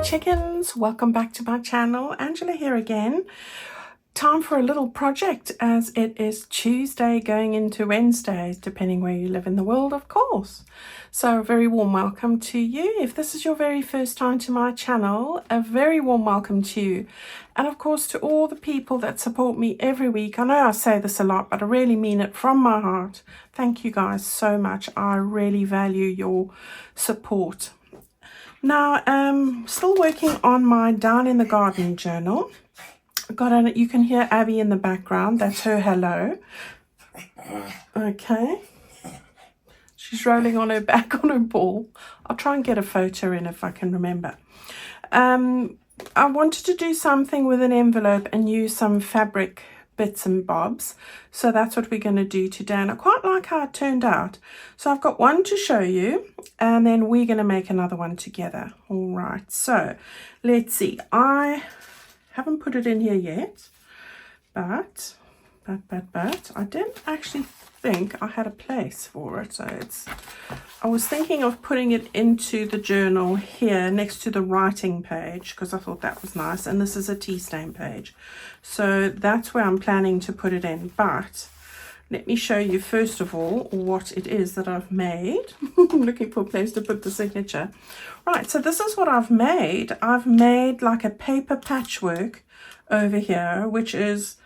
chickens, welcome back to my channel. Angela here again. Time for a little project as it is Tuesday going into Wednesday, depending where you live in the world, of course. So a very warm welcome to you. If this is your very first time to my channel, a very warm welcome to you. And of course to all the people that support me every week. I know I say this a lot, but I really mean it from my heart. Thank you guys so much. I really value your support. Now, still working on my Down in the Garden journal. You can hear Abby in the background. That's her hello. Okay. She's rolling on her back on her ball. I'll try and get a photo in if I can remember. I wanted to do something with an envelope and use some fabric bits and bobs. So that's what we're going to do today. And I quite like how it turned out. So I've got one to show you and then we're going to make another one together. All right. So let's see. I haven't put it in here yet, but I didn't actually think I had a place for it. So I was thinking of putting it into the journal here next to the writing page because I thought that was nice. And this is a tea stain page. So that's where I'm planning to put it in. But let me show you first of all what it is that I've made. I'm looking for a place to put the signature. Right, so this is what I've made. I've made like a paper patchwork over here, which is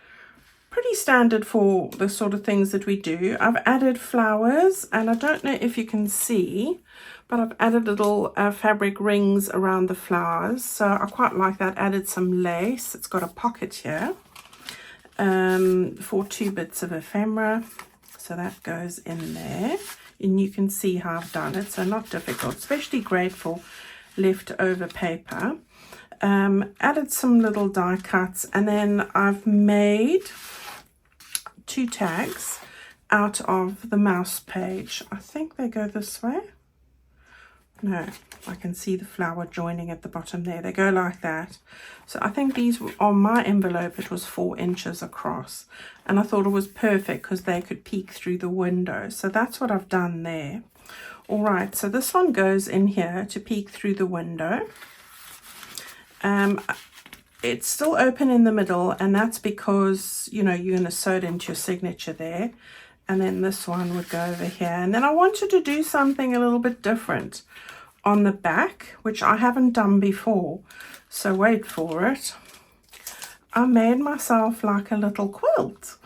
pretty standard for the sort of things that we do. I've added flowers, and I don't know if you can see, but I've added little fabric rings around the flowers. So I quite like that. Added some lace. It's got a pocket here for 2 bits of ephemera. So that goes in there. And you can see how I've done it. So not difficult, especially great for leftover paper. Added some little die cuts, and then I've made 2 tags out of the mouse page. I think they go this way. No, I can see the flower joining at the bottom there. They go like that. So I think these were on my envelope. It was 4 inches across. And I thought it was perfect because they could peek through the window. So that's what I've done there. All right, so this one goes in here to peek through the window. It's still open in the middle, and that's because, you know, you're going to sew it into your signature there. And then this one would go over here. And then I wanted to do something a little bit different on the back, which I haven't done before. So wait for it. I made myself like a little quilt.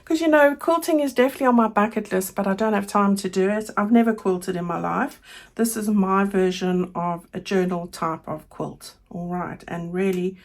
Because, you know, quilting is definitely on my bucket list, but I don't have time to do it. I've never quilted in my life. This is my version of a journal type of quilt. All right. And really,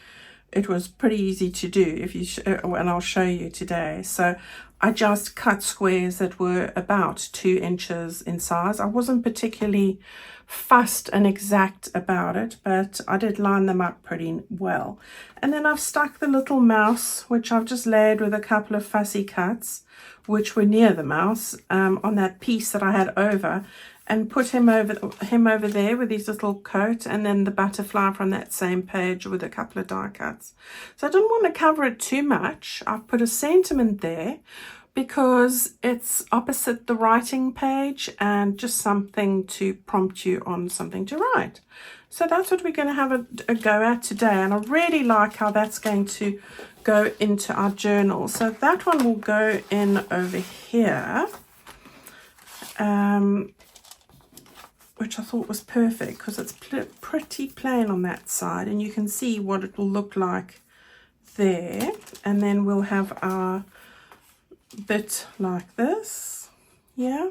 it was pretty easy to do, and I'll show you today. So I just cut squares that were about 2 inches in size. I wasn't particularly fussed and exact about it, but I did line them up pretty well. And then I've stuck the little mouse, which I've just laid with a couple of fussy cuts, which were near the mouse, on that piece that I had over, and put him over there with his little coat, and then the butterfly from that same page with a couple of die cuts. So I didn't want to cover it too much. I've put a sentiment there because it's opposite the writing page and just something to prompt you on something to write. So that's what we're going to have a go at today, and I really like how that's going to go into our journal. So that one will go in over here. Which I thought was perfect because it's pretty plain on that side, and you can see what it will look like there. And then we'll have our bit like this, yeah.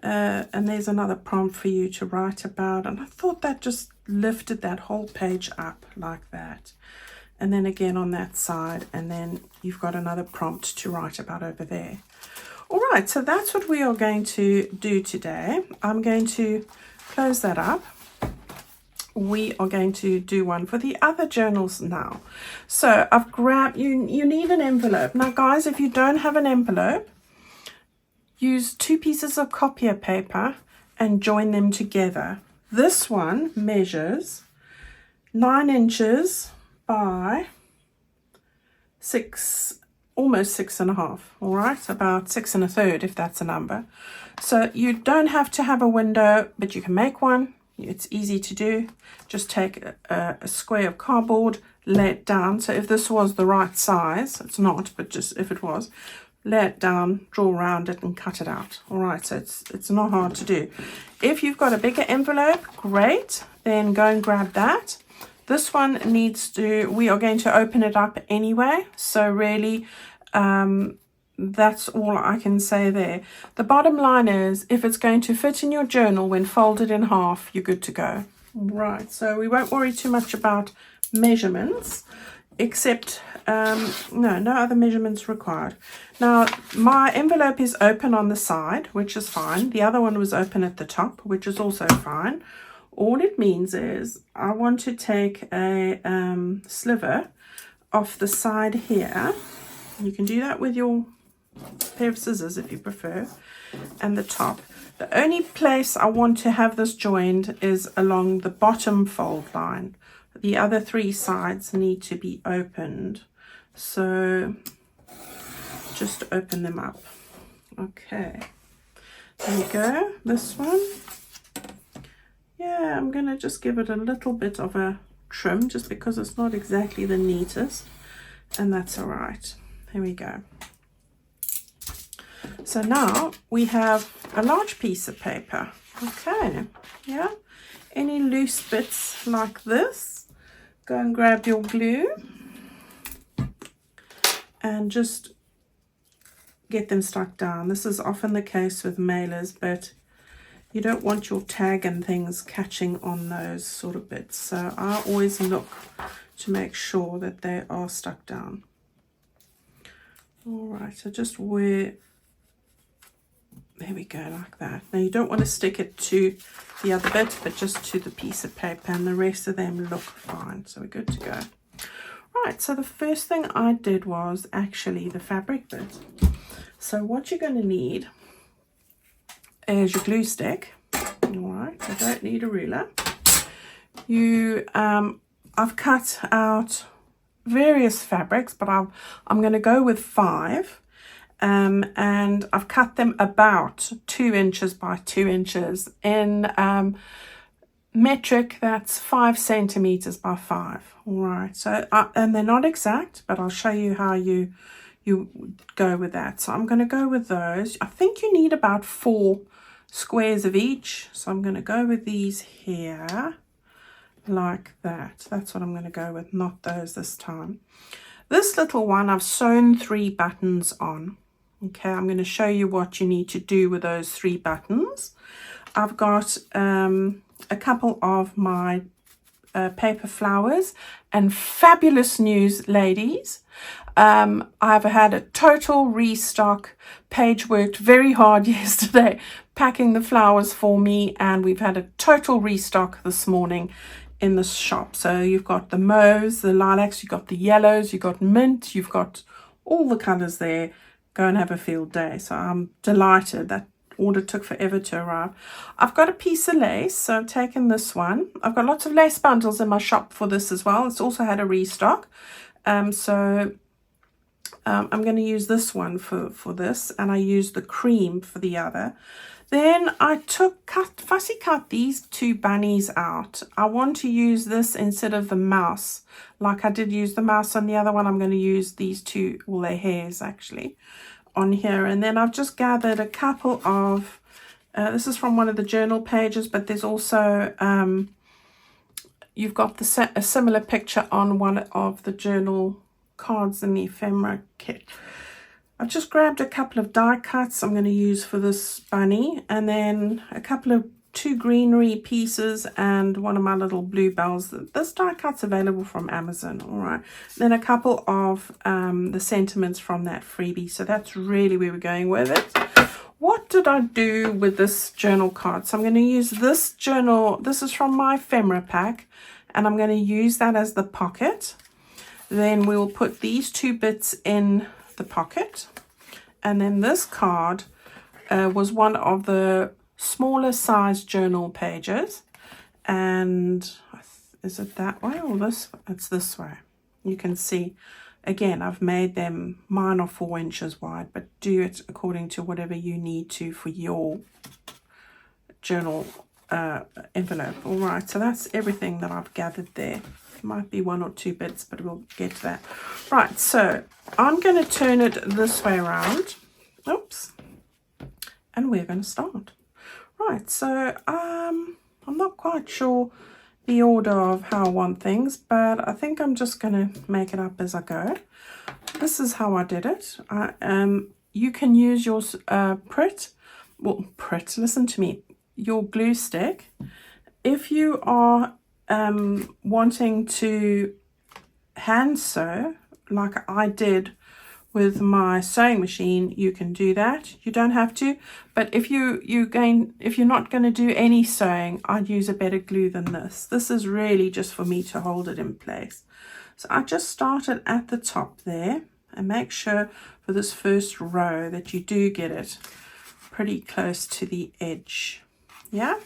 And there's another prompt for you to write about, and I thought that just lifted that whole page up like that. And then again on that side, and then you've got another prompt to write about over there. All right, so that's what we are going to do today. I'm going to close that up. We are going to do one for the other journals now. So I've grabbed, you need an envelope. Now guys, if you don't have an envelope, use 2 pieces of copier paper and join them together. This one measures 9 inches by 6, almost 6.5. All right, about 6 1/3 if that's a number. So you don't have to have a window, but you can make one. It's easy to do. Just take a square of cardboard, lay it down. So if this was the right size, it's not, but just if it was, lay it down, draw around it and cut it out. All right, so it's not hard to do. If you've got a bigger envelope, great, then go and grab that. This one needs to, we are going to open it up anyway, so really that's all I can say there. The bottom line is, if it's going to fit in your journal when folded in half, you're good to go. Right, so we won't worry too much about measurements, except no other measurements required. Now my envelope is open on the side, which is fine. The other one was open at the top, which is also fine. All it means is I want to take a sliver off the side here. You can do that with your pair of scissors if you prefer, and the top. The only place I want to have this joined is along the bottom fold line. The other three sides need to be opened, so just open them up. Okay, there you go. This one, yeah, I'm gonna just give it a little bit of a trim just because it's not exactly the neatest, and that's all right. Here we go. So now we have a large piece of paper. Okay, yeah, any loose bits like this, go and grab your glue and just get them stuck down. This is often the case with mailers, but you don't want your tag and things catching on those sort of bits. So I always look to make sure that they are stuck down. All right, so just where, there we go, like that. Now you don't want to stick it to the other bit, but just to the piece of paper, and the rest of them look fine. So we're good to go. Right, so the first thing I did was actually the fabric bit. So what you're going to need is your glue stick. All right, I don't need a ruler. I've cut out various fabrics, but I'm going to go with 5. And I've cut them about 2 inches by 2 inches. In metric, that's 5 centimeters by 5. All right, so and they're not exact, but I'll show you how you go with that. So I'm going to go with those. I think you need about 4 squares of each, so I'm going to go with these here like that. That's what I'm going to go with, not those this time. This little one I've sewn 3 buttons on. Okay, I'm going to show you what you need to do with those 3 buttons. I've got a couple of my paper flowers, and fabulous news, ladies. I've had a total restock. Paige worked very hard yesterday packing the flowers for me, and we've had a total restock this morning in the shop. So you've got the mauves, the lilacs, you've got the yellows, you've got mint, you've got all the colors there. Go and have a field day. So I'm delighted. That order took forever to arrive. I've got a piece of lace, so I've taken this one. I've got lots of lace bundles in my shop for this as well. It's also had a restock. I'm going to use this one for this, and I used the cream for the other. Then I fussy cut these 2 bunnies out. I want to use this instead of the mouse. Like I did use the mouse on the other one, I'm going to use these 2, well, their hairs actually, on here. And then I've just gathered a couple of, this is from one of the journal pages, but there's also, you've got a similar picture on one of the journal cards in the ephemera kit. I've just grabbed a couple of die cuts I'm going to use for this bunny, and then a couple of 2 greenery pieces and one of my little bluebells. This die cut's available from Amazon. All right, then a couple of the sentiments from that freebie. So that's really where we're going with it. What did I do with this journal card? So I'm going to use this journal. This is from my ephemera pack, and I'm going to use that as the pocket. Then we'll put these 2 bits in the pocket, and then this card was one of the smaller size journal pages, and is it that way or this? It's this way. You can see again I've made them, mine are 4 inches wide, but do it according to whatever you need to for your journal envelope. All right, so that's everything that I've gathered there. Might be 1 or 2 bits, but we'll get to that. Right, so I'm going to turn it this way around. Oops. And we're going to start. Right, so I'm not quite sure the order of how I want things, but I think I'm just going to make it up as I go. This is how I did it. You can use your listen to me, your glue stick. If you are wanting to hand sew like I did with my sewing machine, you can do that. You don't have to, but if you're not going to do any sewing, I'd use a better glue than this. This is really just for me to hold it in place. So I just started at the top there, and make sure for this first row that you do get it pretty close to the edge. Yeah.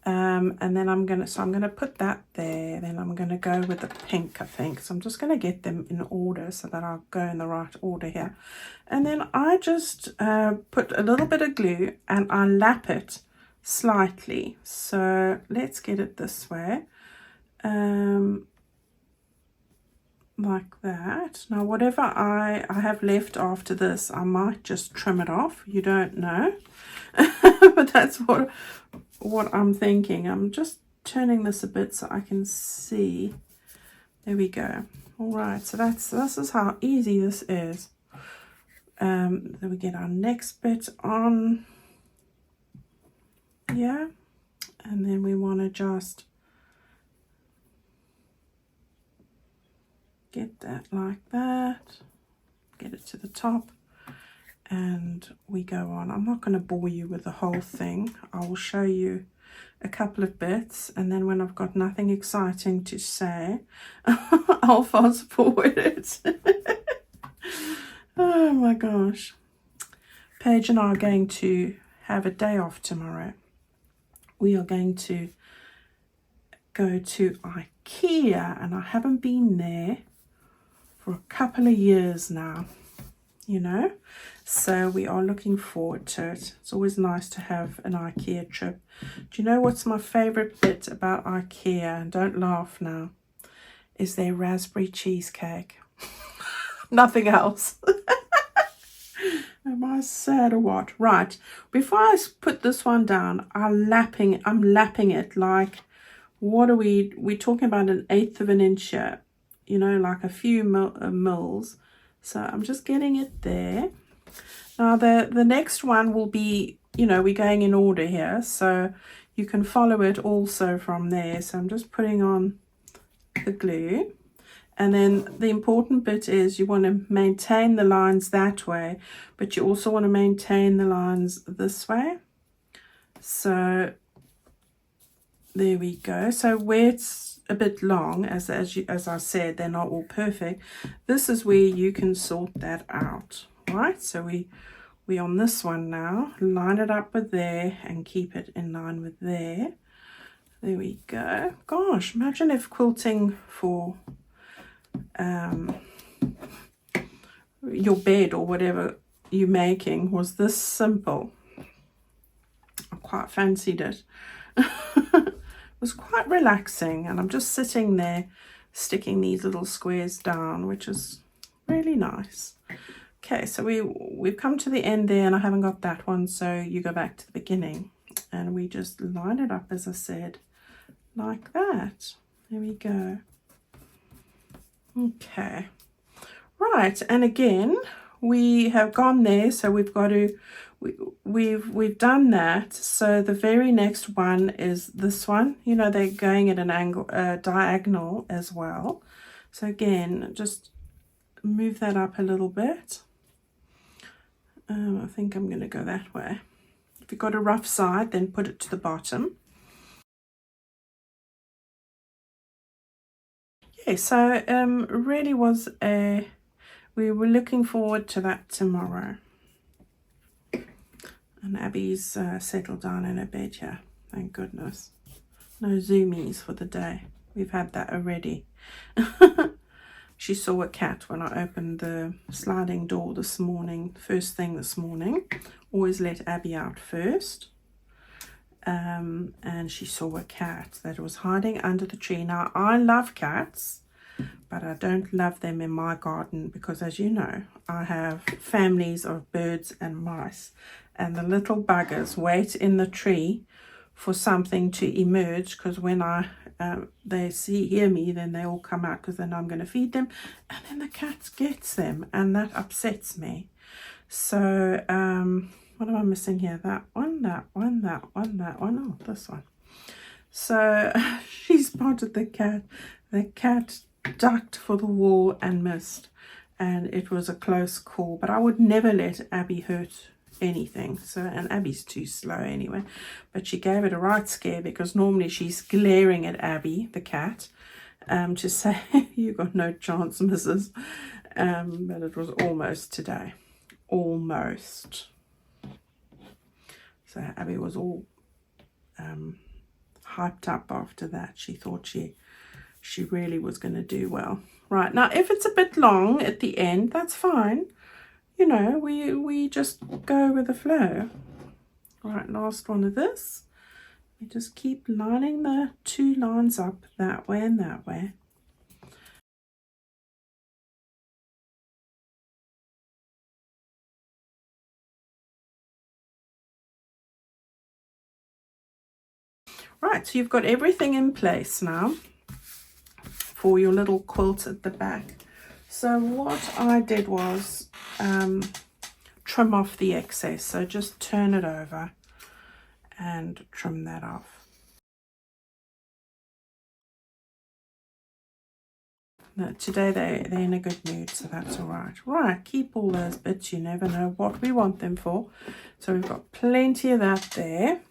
And then I'm gonna put that there. Then I'm gonna go with the pink, I think. So I'm just gonna get them in order so that I'll go in the right order here. And then I just put a little bit of glue and I lap it slightly. So let's get it this way, like that. Now whatever I have left after this, I might just trim it off. You don't know, but that's what I'm thinking. I'm just turning this a bit so I can see. There we go. All right, so this is how easy this is. Then we get our next bit on. Yeah, and then we want to just get that like that, get it to the top, and we go on. I'm not going to bore you with the whole thing. I will show you a couple of bits, and then when I've got nothing exciting to say, I'll fast forward it. Oh my gosh. Paige and I are going to have a day off tomorrow. We are going to go to IKEA, and I haven't been there for a couple of years now, you know, so we are looking forward to it. It's always nice to have an IKEA trip. Do you know what's my favorite bit about IKEA? And don't laugh now, is their raspberry cheesecake. Nothing else. Am I sad or what? Right, before I put this one down, I'm lapping it like, what are we're talking about 1/8 of an inch here, you know, like a few mils. So I'm just getting it there. Now the next one will be, you know, we're going in order here, so you can follow it also from there. So I'm just putting on the glue, and then the important bit is you want to maintain the lines that way, but you also want to maintain the lines this way. So there we go. So where it's a bit long, as I said, they're not all perfect. This is where you can sort that out, right? So we on this one now, line it up with there and keep it in line with there. There we go. Gosh, imagine if quilting for your bed or whatever you're making was this simple. I quite fancied it. It was quite relaxing, and I'm just sitting there sticking these little squares down, which is really nice. Okay, so we've come to the end there, and I haven't got that one, so you go back to the beginning and we just line it up, as I said, like that. There we go. Okay, right, and again we have gone there, so we've got to we've done that. So the very next one is this one. You know, they're going at an angle, diagonal as well. So again, just move that up a little bit. I think I'm going to go that way. If you've got a rough side, then put it to the bottom. Yeah, so really was we were looking forward to that tomorrow. And Abby's settled down in her bed here, thank goodness. No zoomies for the day. We've had that already. She saw a cat when I opened the sliding door this morning, first thing this morning. Always let Abby out first. and she saw a cat that was hiding under the tree. Now, I love cats, but I don't love them in my garden because, as you know, I have families of birds and mice, and the little buggers wait in the tree for something to emerge, because when they hear me, then they all come out, because then I'm going to feed them, and then the cat gets them, and that upsets me. So what am I missing here? That one, that one, that one, that one. Oh, this one. So she spotted the cat. The cat ducked for the wall and missed, and it was a close call. But I would never let Abby hurt anything. So, and Abby's too slow anyway. But she gave it a right scare, because normally she's glaring at Abby, the cat, to say, "You got no chance, missus." But it was almost today. Almost. So Abby was all hyped up after that. She thought she really was going to do well. Right, now if it's a bit long at the end, that's fine. You know, we just go with the flow. Right, last one of this. We just keep lining the two lines up that way and that way. Right, so you've got everything in place now for your little quilt at the back. So what I did was trim off the excess. So just turn it over and trim that off. Now, today they're in a good mood, so that's all right. Right, keep all those bits. You never know what we want them for. So we've got plenty of that there.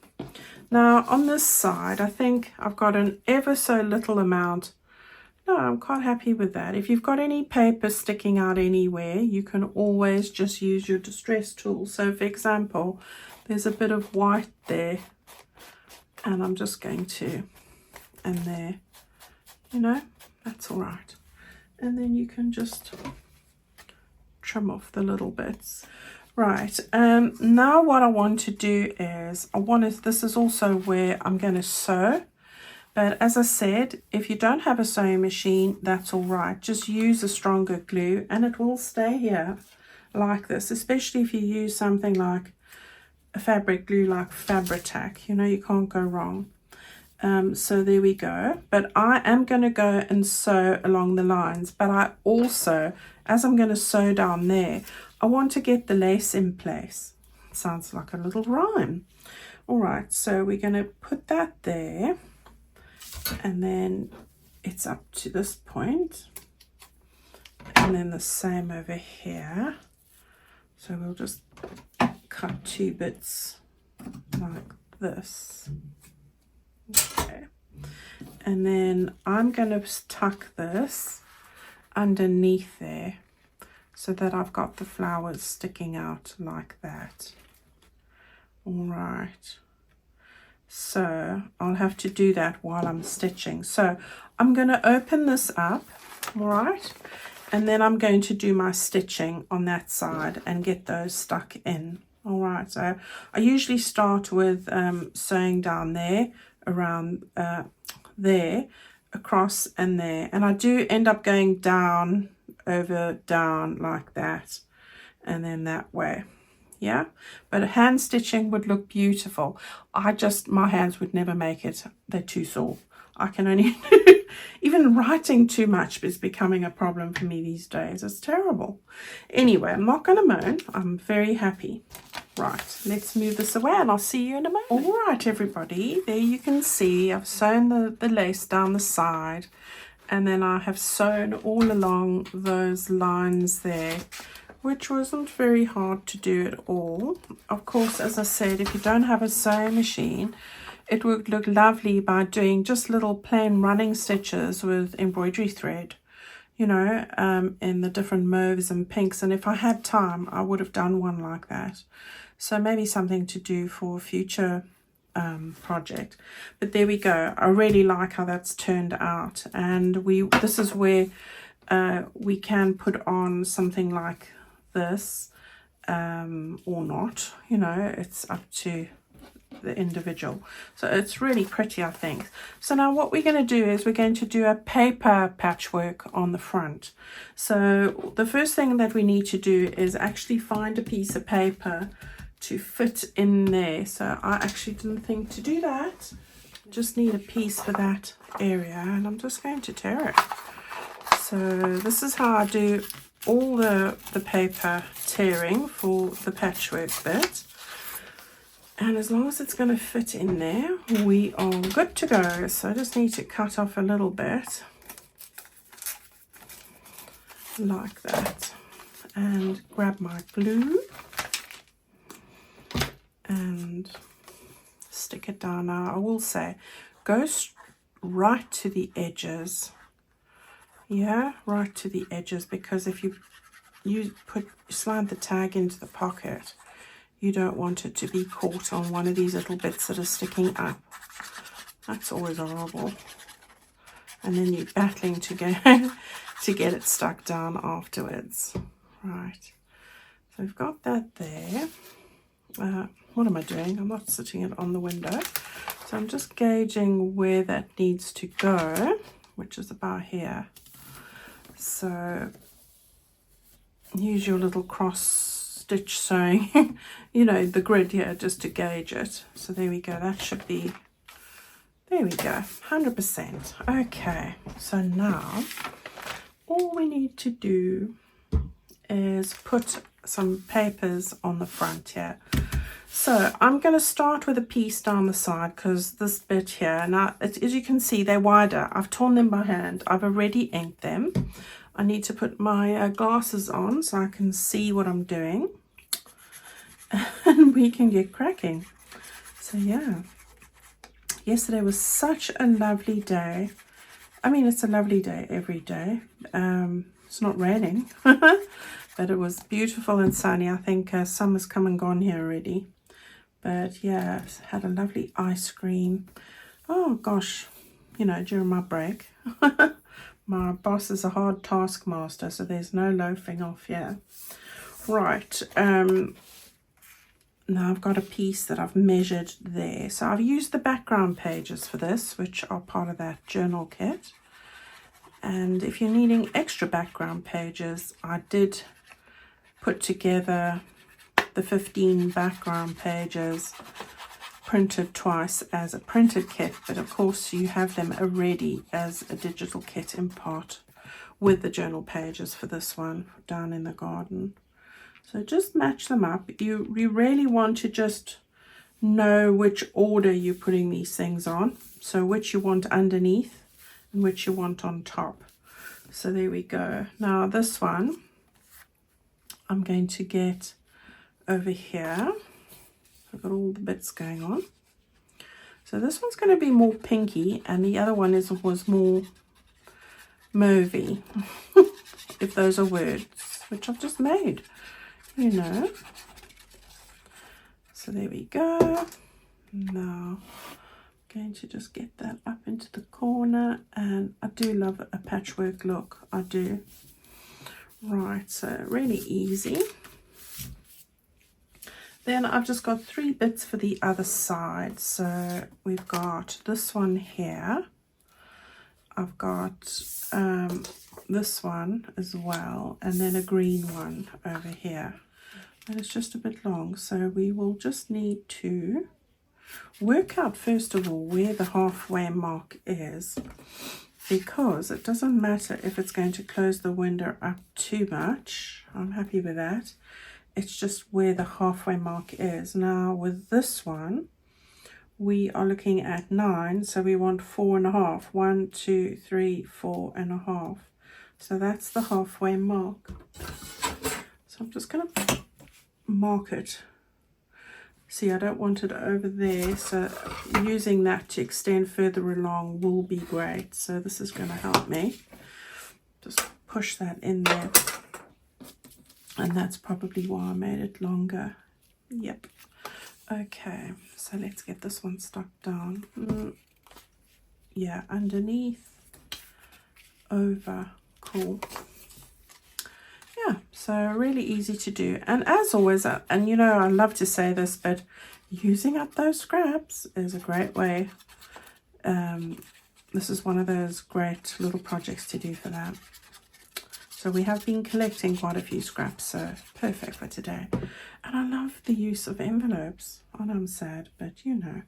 Now on this side, I think I've got an ever so little amount. No, I'm quite happy with that. If you've got any paper sticking out anywhere, you can always just use your distress tool. So for example, there's a bit of white there, and I'm just going to, and there, you know, that's all right. And then you can just trim off the little bits. Right, now what I want to do is, this is also where I'm going to sew. But as I said, if you don't have a sewing machine, that's all right. Just use a stronger glue and it will stay here like this, especially if you use something like a fabric glue like Fabri-Tac. You know, you can't go wrong. So there we go. But I am going to go and sew along the lines. But I also, as I'm going to sew down there, I want to get the lace in place. Sounds like a little rhyme. All right, so we're going to put that there. And then it's up to this point. And then the same over here. So we'll just cut two bits like this. Okay. And then I'm going to tuck this underneath there so that I've got the flowers sticking out like that. All right. So I'll have to do that while I'm stitching. So I'm going to open this up, all right, and then I'm going to do my stitching on that side and get those stuck in. All right, so I usually start with sewing down there, around there, across and there, and I do end up going down, over, down like that, and then that way. Yeah, but hand stitching would look beautiful. My hands would never make it. They're too sore. I can only even writing too much is becoming a problem for me these days. It's terrible. Anyway, I'm not going to moan. I'm very happy. Right, let's move this away and I'll see you in a moment. All right, everybody, there you can see I've sewn the lace down the side, and then I have sewn all along those lines there, which wasn't very hard to do at all. Of course, as I said, if you don't have a sewing machine, it would look lovely by doing just little plain running stitches with embroidery thread, you know, in the different mauves and pinks. And if I had time, I would have done one like that. So maybe something to do for a future project. But there we go. I really like how that's turned out. And this is where we can put on something like this or not, you know, it's up to the individual. So it's really pretty, I think. So now what we're going to do is we're going to do a paper patchwork on the front. So the first thing that we need to do is actually find a piece of paper to fit in there. So I actually didn't think to do that. Just need a piece for that area, and I'm just going to tear it. So this is how I do all the paper tearing for the patchwork bit. And as long as it's going to fit in there, we are good to go. So I just need to cut off a little bit like that and grab my glue and stick it down. Now I will say go right to the edges, yeah, right to the edges, because if you slide the tag into the pocket, you don't want it to be caught on one of these little bits that are sticking up. That's always horrible, and then you're battling to get to get it stuck down afterwards. Right, so we've got that there. What am I doing? I'm not sitting it on the window. So I'm just gauging where that needs to go, which is about here. So use your little cross stitch sewing, you know, the grid here, just to gauge it. So there we go. That should be, there we go, 100%. Okay, so now all we need to do is put some papers on the front here. So I'm going to start with a piece down the side, because this bit here, now as you can see, they're wider. I've torn them by hand. I've already inked them. I need to put my glasses on so I can see what I'm doing, and we can get cracking. So yeah, yesterday was such a lovely day. I mean, it's a lovely day every day. It's not raining, but it was beautiful and sunny. I think summer's come and gone here already. But yeah, had a lovely ice cream. Oh gosh, you know, during my break. My boss is a hard taskmaster, so there's no loafing off here. Right, now I've got a piece that I've measured there. So I've used the background pages for this, which are part of that journal kit. And if you're needing extra background pages, I did put together the 15 background pages printed twice as a printed kit, but of course you have them already as a digital kit in part with the journal pages for this one down in the garden. So just match them up. You really want to just know which order you're putting these things on, so which you want underneath and which you want on top. So there we go. Now this one I'm going to get over here. I've got all the bits going on. So this one's going to be more pinky, and the other one was more mauvey, if those are words, which I've just made, you know. So there we go. Now I'm going to just get that up into the corner, and I do love a patchwork look, I do. Right, so really easy. Then I've just got 3 bits for the other side. So we've got this one here. I've got this one as well, and then a green one over here. And it's just a bit long, so we will just need to work out first of all where the halfway mark is, because it doesn't matter if it's going to close the window up too much. I'm happy with that. It's just where the halfway mark is. Now with this one, we are looking at 9, so we want 4.5. 1, 2, 3, 4.5. So that's the halfway mark. So I'm just going to mark it. See, I don't want it over there, so using that to extend further along will be great. So this is going to help me. Just push that in there. And that's probably why I made it longer. Yep. Okay, so let's get this one stuck down. Yeah, underneath, over, cool. Yeah, so really easy to do. And as always, and you know, I love to say this, but using up those scraps is a great way. This is one of those great little projects to do for that. So we have been collecting quite a few scraps, so perfect for today. And I love the use of envelopes. I know I'm sad, but you know.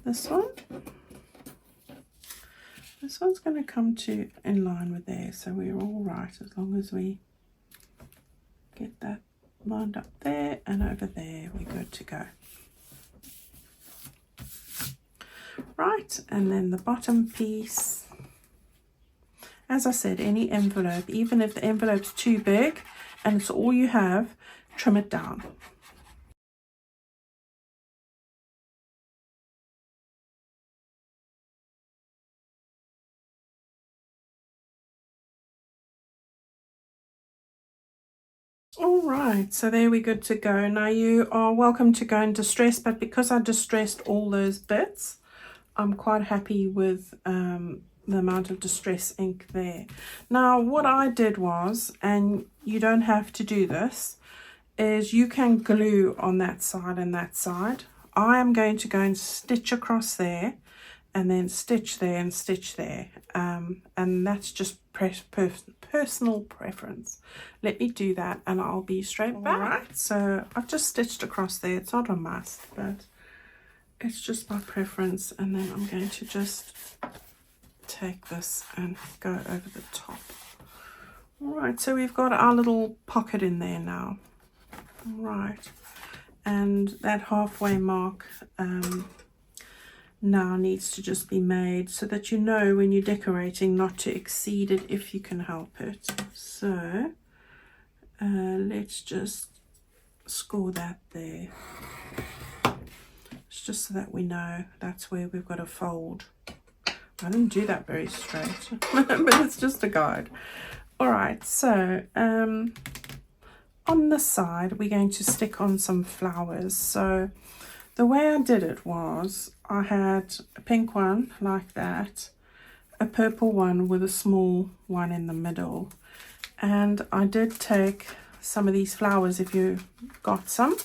This one's going to come to in line with there, so we're all right as long as we get that lined up there and over there, we're good to go. Right, and then the bottom piece. As I said, any envelope, even if the envelope's too big and it's all you have, trim it down. All right, so there we're good to go. Now you are welcome to go and distress, but because I distressed all those bits, I'm quite happy with the amount of distress ink there. Now what I did was, and you don't have to do this, is you can glue on that side and that side. I am going to go and stitch across there and then stitch there and stitch there, and that's just personal preference. Let me do that and I'll be straight back. Right, so I've just stitched across there. It's not a must, but it's just my preference. And then I'm going to just take this and go over the top. All right, so we've got our little pocket in there now. All right, and that halfway mark now needs to just be made so that you know when you're decorating not to exceed it if you can help it. So let's just score that there. It's just so that we know that's where we've got to fold. I didn't do that very straight, but it's just a guide. All right, so on the side we're going to stick on some flowers. So the way I did it was I had a pink one like that, a purple one with a small one in the middle, and I did take some of these flowers if you got some,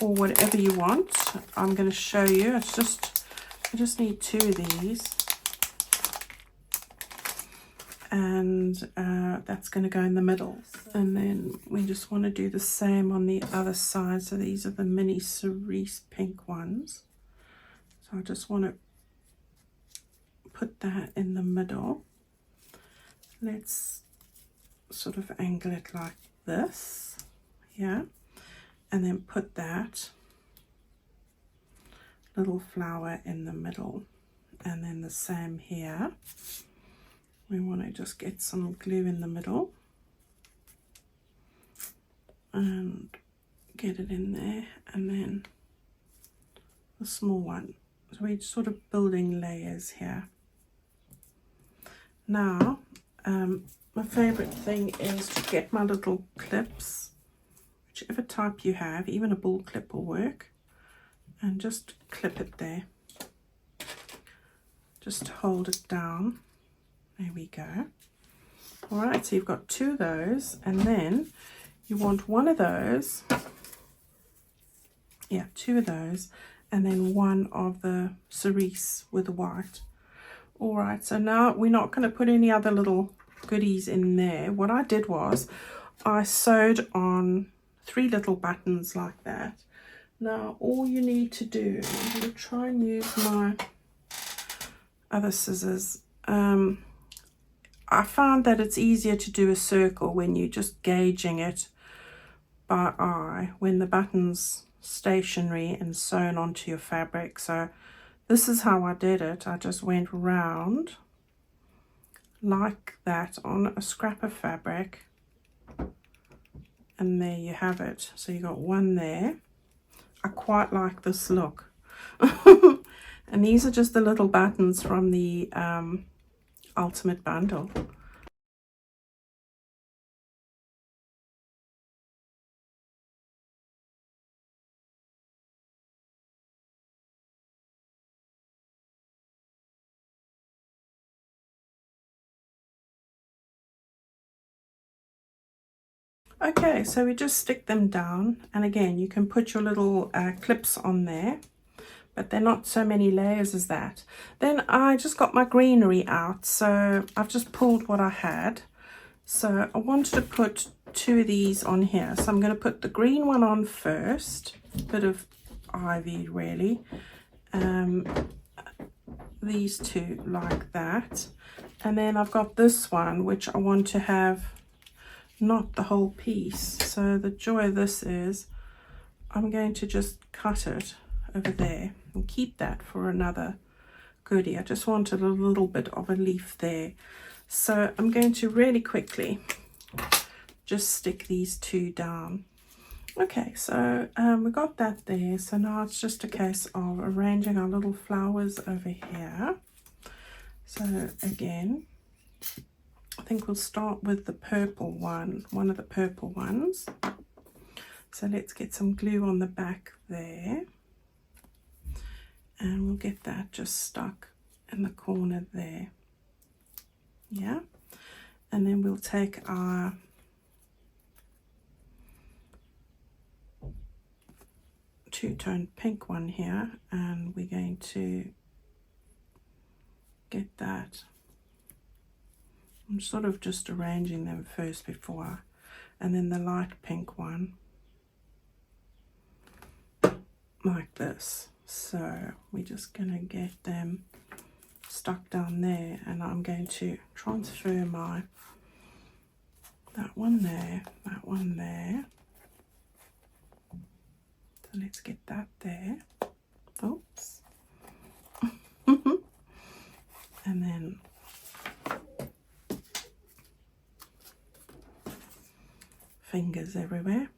or whatever you want. I'm going to show you. I just need 2 of these, and that's going to go in the middle. And then we just want to do the same on the other side. So these are the mini cerise pink ones. So I just want to put that in the middle. Let's sort of angle it like this, yeah, and then put that little flower in the middle. And then the same here. We want to just get some glue in the middle and get it in there, and then the small one. So we're sort of building layers here. Now my favorite thing is to get my little clips, whichever type you have, even a bull clip will work, and just clip it there, just to hold it down. There we go. All right, so you've got 2 of those, and then you want 1 of those, yeah, 2 of those, and then 1 of the cerise with the white. All right, so now we're not going to put any other little goodies in there. What I did was I sewed on 3 little buttons like that. Now all you need to do, I'm going to try and use my other scissors. I found that it's easier to do a circle when you're just gauging it by eye, when the button's stationary and sewn onto your fabric. So this is how I did it. I just went round like that on a scrap of fabric, and there you have it. So you got 1 there. I quite like this look. And these are just the little buttons from the Ultimate Bundle. Okay, so we just stick them down, and again you can put your little clips on there, but they're not so many layers as that. Then I just got my greenery out, so I've just pulled what I had. So I wanted to put 2 of these on here, so I'm going to put the green one on first, a bit of ivy really, these 2 like that, and then I've got this one which I want to have not the whole piece. So the joy of this is I'm going to just cut it over there and keep that for another goodie. I just wanted a little bit of a leaf there, so I'm going to really quickly just stick these 2 down. Okay, so we got that there, so now it's just a case of arranging our little flowers over here. So again, I think we'll start with the purple one of the purple ones. So let's get some glue on the back there, and we'll get that just stuck in the corner there. Yeah, and then we'll take our two-tone pink one here, and we're going to get that. I'm sort of just arranging them first before, and then the light pink one like this. So we're just going to get them stuck down there, and I'm going to transfer my that one there. So let's get that there. Oops. And then fingers everywhere.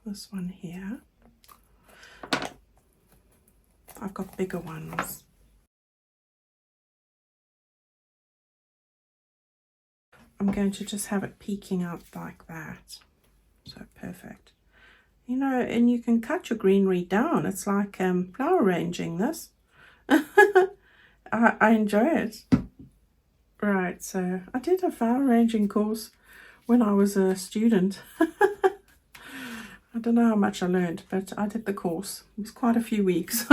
This one here. I've got bigger ones. I'm going to just have it peeking out like that. So perfect. You know, and you can cut your greenery down. It's like flower arranging this. I enjoy it. Right, so I did a flower arranging course when I was a student. I don't know how much I learned, but I did the course. It was quite a few weeks.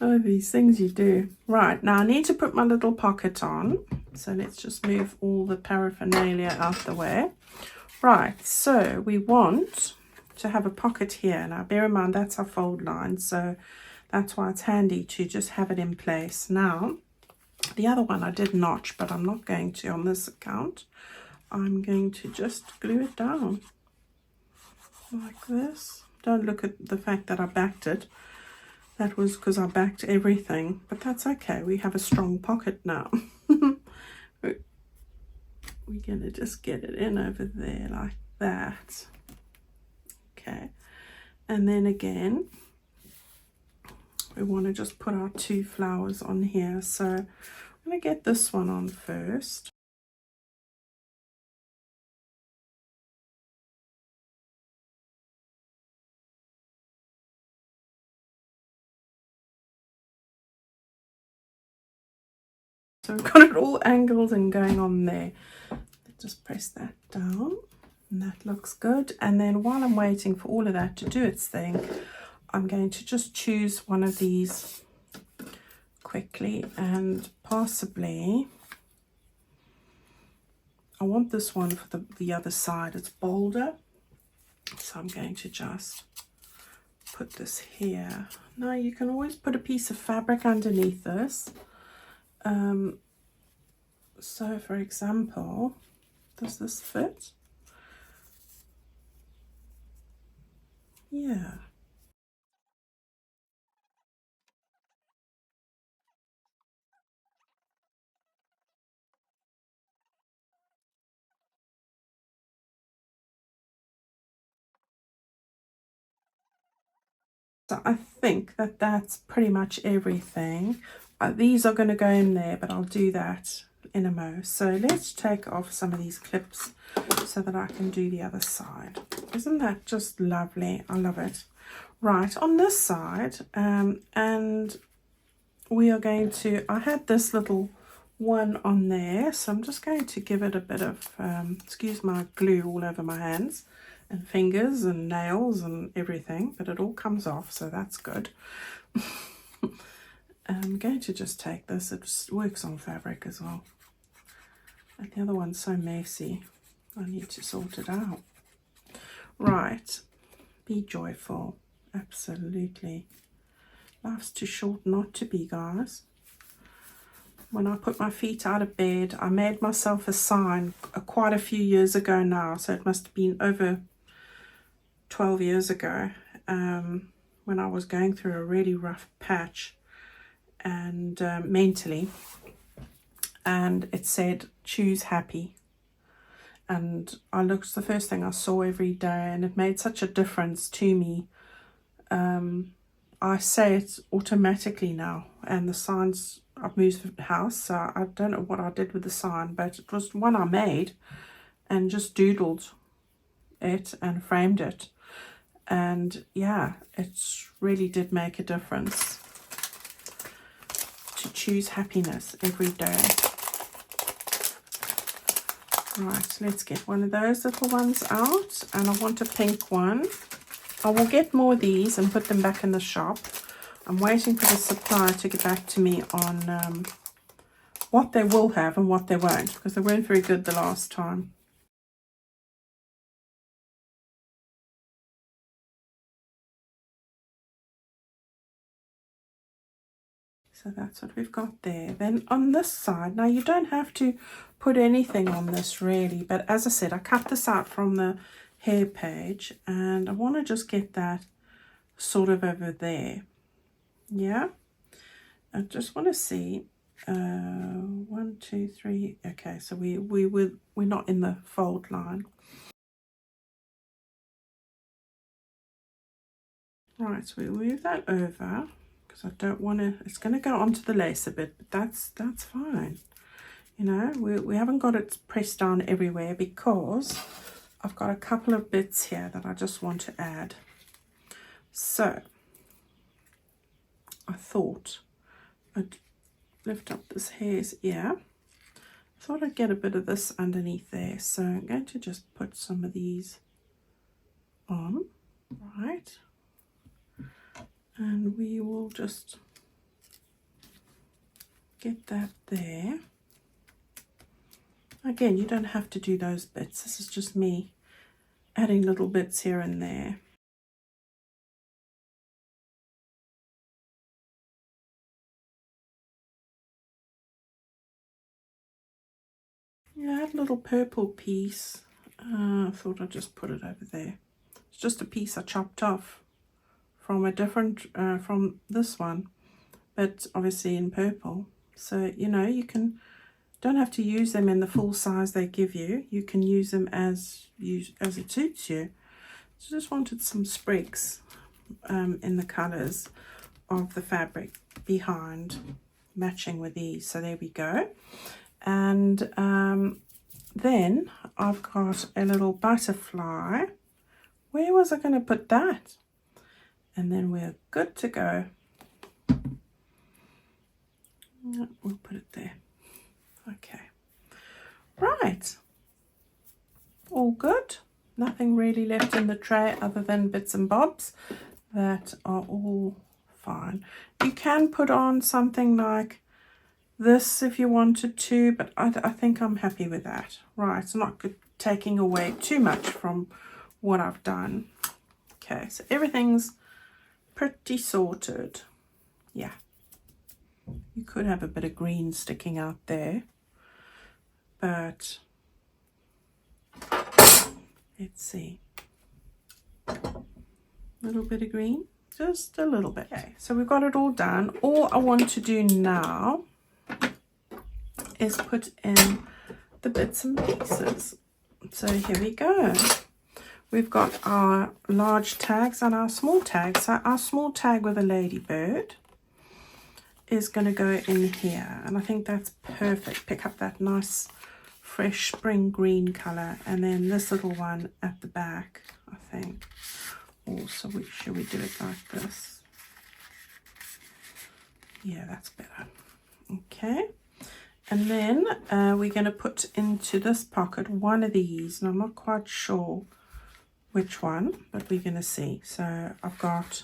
Oh, these things you do. Right, now I need to put my little pocket on. So let's just move all the paraphernalia out the way. Right, so we want to have a pocket here. Now bear in mind that's our fold line, so that's why it's handy to just have it in place. Now, the other one I did notch, but I'm not going to on this account. I'm going to just glue it down like this. Don't look at the fact that I backed it. That was because I backed everything, but that's okay. We have a strong pocket now. We're going to just get it in over there like that. Okay. And then again, we want to just put our 2 flowers on here. So I'm going to get this one on first. So we've got it all angled and going on there. Just press that down, and that looks good. And then while I'm waiting for all of that to do its thing, I'm going to just choose one of these quickly, and possibly I want this one for the other side. It's bolder, so I'm going to just put this here. Now you can always put a piece of fabric underneath this. So for example, does this fit? Yeah. So I think that that's pretty much everything. These are going to go in there, but I'll do that in a mo. So let's take off some of these clips so that I can do the other side. Isn't that just lovely? I love it. Right, on this side, and we are going to, I had this little one on there, so I'm just going to give it a bit of excuse my glue all over my hands and fingers and nails and everything, but it all comes off, so that's good. I'm going to just take this, it works on fabric as well, and the other one's so messy, I need to sort it out. Right, be joyful, absolutely. Life's too short not to be, guys. When I put my feet out of bed, I made myself a sign quite a few years ago now, so it must have been over 12 years ago, when I was going through a really rough patch and mentally, and it said choose happy, and I looked, the first thing I saw every day, and it made such a difference to me. I say it automatically now, and the signs, I've moved house, so I don't know what I did with the sign, but it was one I made and just doodled it and framed it, and yeah, it really did make a difference to choose happiness every day. Right, let's get one of those little ones out, and I want a pink one. I will get more of these and put them back in the shop. I'm waiting for the supplier to get back to me on what they will have and what they won't, because they weren't very good the last time. So that's what we've got there. Then on this side, now you don't have to put anything on this really, but as I said, I cut this out from the hair page, and I want to just get that sort of over there. Yeah, I just want to see 1, 2, 3. Okay, so we're not in the fold line. Right, so we move that over because I don't want to, it's going to go onto the lace a bit, but that's fine. You know, we haven't got it pressed down everywhere because I've got a couple of bits here that I just want to add. So I thought I'd lift up this hair's ear. I thought I'd get a bit of this underneath there, so I'm going to just put some of these on, right, and we will just get that there. Again, you don't have to do those bits, this is just me adding little bits here and there. Yeah, I had a little purple piece. I thought I'd just put it over there. It's just a piece I chopped off from a different, from this one, but obviously in purple. So, you know, you don't have to use them in the full size they give you. You can use them as it suits you. So just wanted some sprigs in the colours of the fabric behind, matching with these. So there we go. And then I've got a little butterfly. Where was I going to put that? And then we're good to go. We'll put it there. Okay. Right. All good. Nothing really left in the tray other than bits and bobs. That are all fine. You can put on something like this if you wanted to, but I think I'm happy with that. Right, it's not taking away too much from what I've done. Okay, so everything's pretty sorted. Yeah, you could have a bit of green sticking out there, but let's see. A little bit of green, just a little bit. Okay, so we've got it all done. All I want to do now is put in the bits and pieces. So here we go. We've got our large tags and our small tags. So our small tag with a ladybird is going to go in here, and I think that's perfect. Pick up that nice fresh spring green color, and then this little one at the back, I think. Also, should we do it like this? Yeah, that's better. Okay. And then we're going to put into this pocket one of these, and I'm not quite sure which one, but we're going to see. So I've got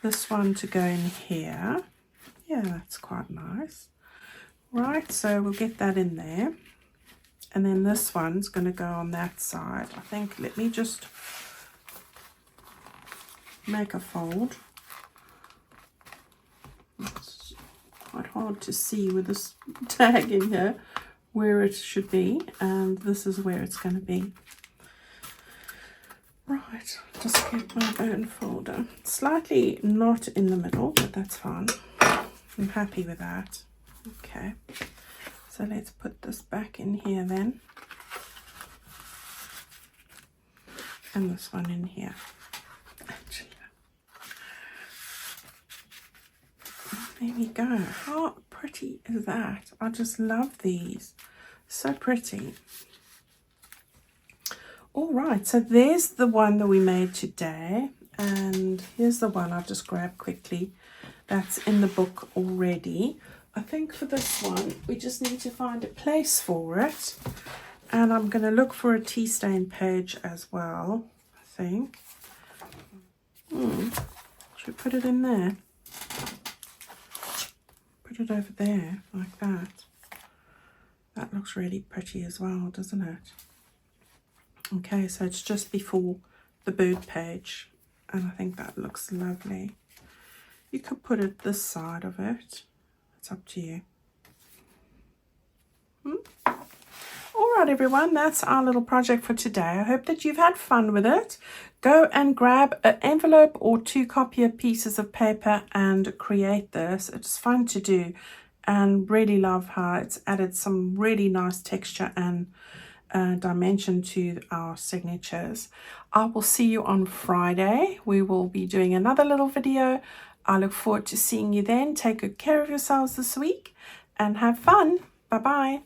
this one to go in here. Yeah, that's quite nice. Right, so we'll get that in there. And then this one's going to go on that side. I think, let me just make a fold. It's quite hard to see with this tag in here where it should be, and this is where it's going to be. Right, just get my bone folder. Slightly not in the middle, but that's fine. I'm happy with that. Okay, so let's put this back in here then. And this one in here. Actually, there we go. How pretty is that? I just love these. So pretty. All right, so there's the one that we made today. And here's the one I've just grabbed quickly. That's in the book already. I think for this one, we just need to find a place for it. And I'm going to look for a tea stain page as well, I think. Should we put it in there? Put it over there, like that. That looks really pretty as well, doesn't it? Okay, so it's just before the bird page. And I think that looks lovely. You could put it this side of it. It's up to you. All right, everyone, that's our little project for today. I hope that you've had fun with it. Go and grab an envelope or 2 copier pieces of paper and create this. It's fun to do, and really love how it's added some really nice texture and dimension to our signatures. I will see you on Friday. We will be doing another little video. I look forward to seeing you then. Take good care of yourselves this week and have fun. Bye-bye.